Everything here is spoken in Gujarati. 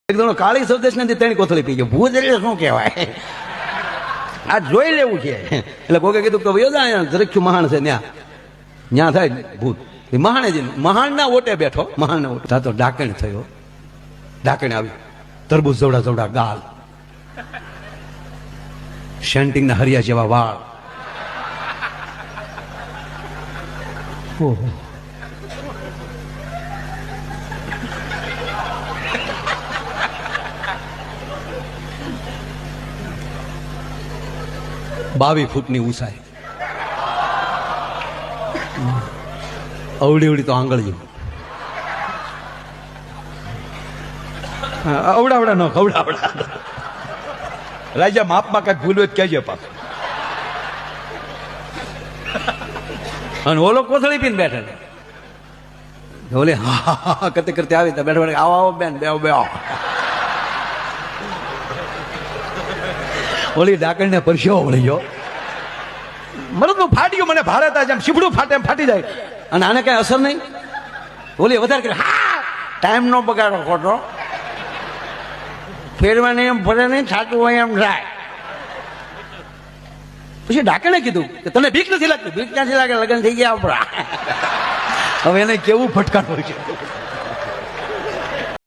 એકદમ કાળી સૌદેશ નથી તેની કોથળી પી ગયો. ભૂત એટલે શું કહેવાય? આ જોઈ લેવું છે. એટલે કોકે કીધું કે ભાઈ જરખ્યું મહાણ છે ત્યાં થાય ભૂત. મહાણે મહાણના ઓટે બેઠો, મહાણના ઓટે તો ડાકણ થયો. ડાકણ આવી, તરબૂચ જવડા જવડા ગાલ, શેન્ટિંગના હરિયા જેવા વાળ. ઓહો, બાવી ફૂટની ઊંચાઈ, અવડી અવડી તો આંગળી, અવડાવડા નો ખવડાવડા. રાજા માપમાં કઈ ભૂલ હોય કહેજો પાછું. અને ઓલો કોથળી પીને બેઠા, ઓલે હા કરતે કરતે આવી તો બેઠા બેઠા, આવો આવો બેન, બેહો બેહો. ઓલી ડાકણ ને પરસ્યો વળી ગયો. મરદનું ફાટ્યું, મને ભારત જેમ શીપડું ફાટે એમ ફાટી જાય. અને આને કઈ અસર નહીં. ઓલી વધારે કરે, હા ટાઈમ નો બગાડો ખોટો, ફેરવાને એમ ફરે નહીં, સાચું હોય એમ થાય. પછી ડાકણે કીધું કે તને ભીખ નથી લાગતી? ભીખ ક્યાંથી લાગે? લગ્ન થઈ ગયા આપણા. હવે એને કેવું ફટકારવું છે.